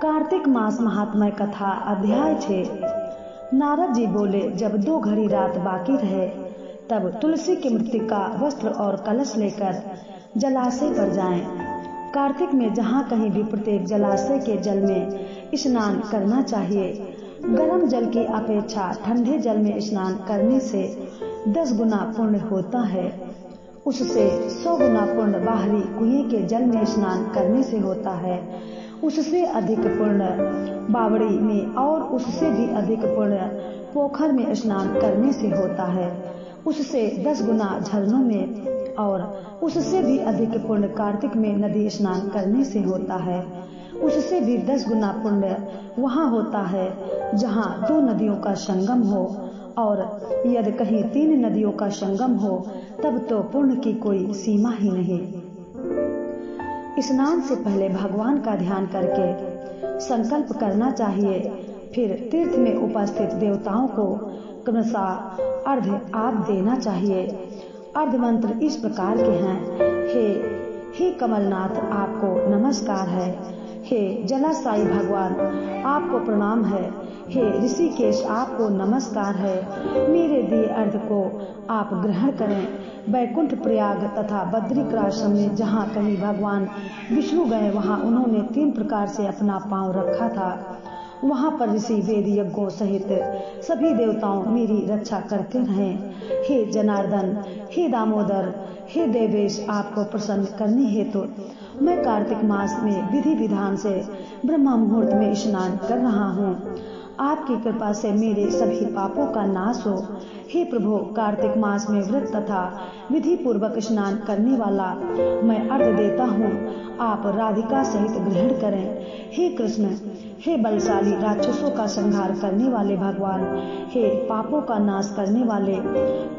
कार्तिक मास महात्म्य कथा अध्याय 6। नारद जी बोले, जब 2 घड़ी रात बाकी रहे तब तुलसी की मृत्तिका वस्त्र और कलश लेकर जलाशय पर जाएं। कार्तिक में जहाँ कहीं भी प्रत्येक जलाशय के जल में स्नान करना चाहिए। गर्म जल की अपेक्षा ठंडे जल में स्नान करने से 10 गुना पुण्य होता है। उससे 100 गुना पुण्य बाहरी कुएं के जल में स्नान करने से होता है। उससे अधिक पुण्य बावड़ी में और उससे भी अधिक पुण्य पोखर में स्नान करने से होता है। उससे 10 गुना झरनों में और उससे भी अधिक पुण्य कार्तिक में नदी स्नान करने से होता है। उससे भी 10 गुना पुण्य वहाँ होता है जहाँ 2 नदियों का संगम हो, और यदि कहीं 3 नदियों का संगम हो तब तो पुण्य की कोई सीमा ही नहीं। स्नान से पहले भगवान का ध्यान करके संकल्प करना चाहिए। फिर तीर्थ में उपस्थित देवताओं को क्रमशः अर्घ्य आदि देना चाहिए। अर्घ्य मंत्र इस प्रकार के हैं। हे कमलनाथ, आपको नमस्कार है। हे जलाशायी भगवान, आपको प्रणाम है। हे ऋषिकेश, आपको नमस्कार है। मेरे दिए अर्घ्य को आप ग्रहण करें। बैकुंठ, प्रयाग तथा बद्रिकाश्रम में जहाँ कहीं भगवान विष्णु गए वहाँ उन्होंने 3 प्रकार से अपना पांव रखा था। वहाँ पर ऋषि वेद यज्ञों सहित सभी देवताओं मेरी रक्षा करते रहे। हे जनार्दन, हे दामोदर, हे देवेश, आपको प्रसन्न करने हेतु मैं कार्तिक मास में विधि विधान से ब्रह्म मुहूर्त में स्नान कर रहा हूँ। आपकी कृपा से मेरे सभी पापों का नाश हो। हे प्रभु, कार्तिक मास में व्रत तथा विधि पूर्वक स्नान करने वाला मैं अर्घ्य देता हूँ। आप राधिका सहित ग्रहण करें। हे कृष्ण, हे बलशाली राक्षसों का संहार करने वाले भगवान, हे पापों का नाश करने वाले,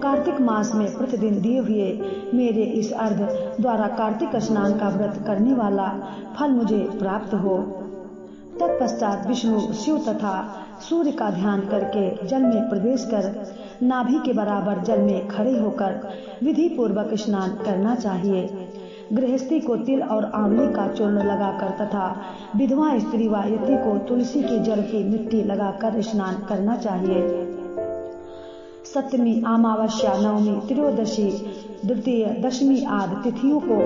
कार्तिक मास में प्रतिदिन दिए हुए मेरे इस अर्घ्य द्वारा कार्तिक स्नान का व्रत करने वाला फल मुझे प्राप्त हो। तत्पश्चात विष्णु, शिव तथा सूर्य का ध्यान करके जल में प्रवेश कर नाभि के बराबर जल में खड़े होकर विधि पूर्वक स्नान करना चाहिए। गृहस्थी को तिल और आंवले का चूर्ण लगाकर तथा विधवा स्त्री व यति को तुलसी की जड़ की मिट्टी लगाकर स्नान करना चाहिए। सप्तमी, अमावस्या, नवमी, त्रयोदशी, द्वितीय, दशमी आदि तिथियों को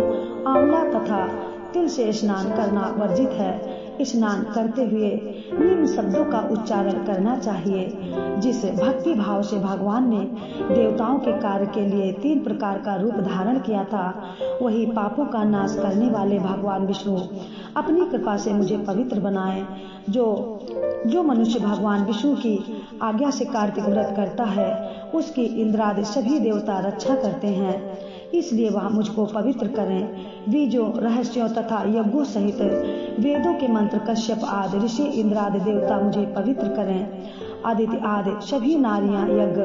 आंवला तथा तिल से स्नान करना वर्जित है। स्नान करते हुए निम्न शब्दों का उच्चारण करना चाहिए। जिस भक्ति भाव से भगवान ने देवताओं के कार्य के लिए 3 प्रकार का रूप धारण किया था, वही पापों का नाश करने वाले भगवान विष्णु अपनी कृपा से मुझे पवित्र बनाए। जो मनुष्य भगवान विष्णु की आज्ञा से कार्तिक व्रत करता है उसकी इंद्रादि सभी देवता रक्षा करते हैं, इसलिए वह मुझको पवित्र करें। बीजों, रहस्यों तथा यज्ञों सहित वेदों के मंत्र कश्यप आदि ऋषि इंद्रादि देवता मुझे पवित्र करें। आदित्य आदि सभी नारियां, यज्ञ,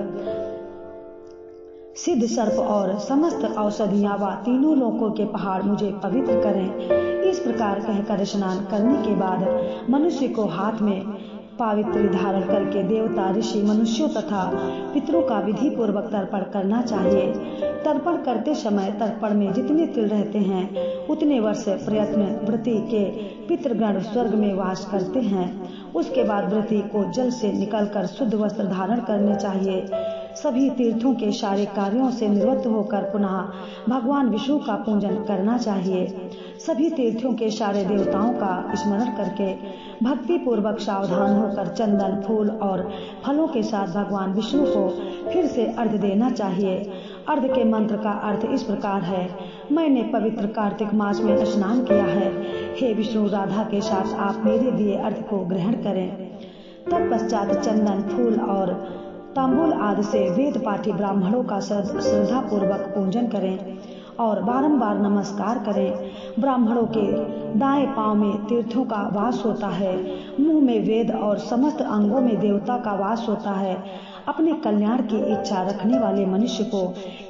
सिद्ध सर्प और समस्त औषधियां व तीनों लोकों के पहाड़ मुझे पवित्र करें। इस प्रकार कहकर स्नान करने के बाद मनुष्य को हाथ में पावित्री धारण करके देवता, ऋषि, मनुष्यों तथा पितरों का विधि पूर्वक तर्पण करना चाहिए। तर्पण करते समय तर्पण में जितने तिल रहते हैं उतने वर्ष प्रयत्न व्रती के पितृगण स्वर्ग में वास करते हैं। उसके बाद व्रती को जल से निकलकर शुद्ध वस्त्र धारण करने चाहिए। सभी तीर्थों के सारे कार्यों से निवृत्त होकर पुनः भगवान विष्णु का पूजन करना चाहिए। सभी तीर्थों के सारे देवताओं का स्मरण करके भक्ति पूर्वक सावधान होकर चंदन, फूल और फलों के साथ भगवान विष्णु को फिर से अर्घ्य देना चाहिए। अर्घ्य के मंत्र का अर्थ इस प्रकार है। मैंने पवित्र कार्तिक मास में स्नान किया है। हे विष्णु, राधा के साथ आप मेरे दिए अर्घ्य को ग्रहण करें। तत्पश्चात चंदन, फूल और तांबूल आदि से वेद पाठी ब्राह्मणों का श्रद्धा पूर्वक पूजन करें और बारंबार नमस्कार करें। ब्राह्मणों के दाएं पांव में तीर्थों का वास होता है, मुंह में वेद और समस्त अंगों में देवता का वास होता है। अपने कल्याण की इच्छा रखने वाले मनुष्य को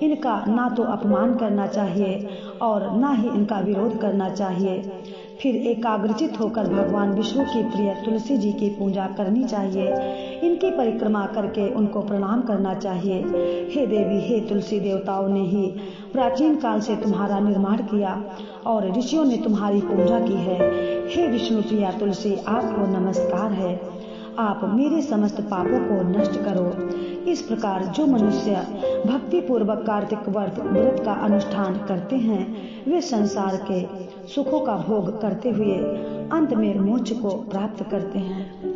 इनका ना तो अपमान करना चाहिए और ना ही इनका विरोध करना चाहिए। फिर एकाग्रचित होकर भगवान विष्णु की प्रिय तुलसी जी की पूजा करनी चाहिए। इनकी परिक्रमा करके उनको प्रणाम करना चाहिए। हे देवी, हे तुलसी, देवताओं ने ही प्राचीन काल से तुम्हारा निर्माण किया और ऋषियों ने तुम्हारी पूजा की है। हे विष्णु प्रिया तुलसी, आपको नमस्कार है। आप मेरे समस्त पापों को नष्ट करो। इस प्रकार जो मनुष्य भक्ति पूर्वक कार्तिक व्रत का अनुष्ठान करते हैं, वे संसार के सुखों का भोग करते हुए अंत में मोक्ष को प्राप्त करते हैं।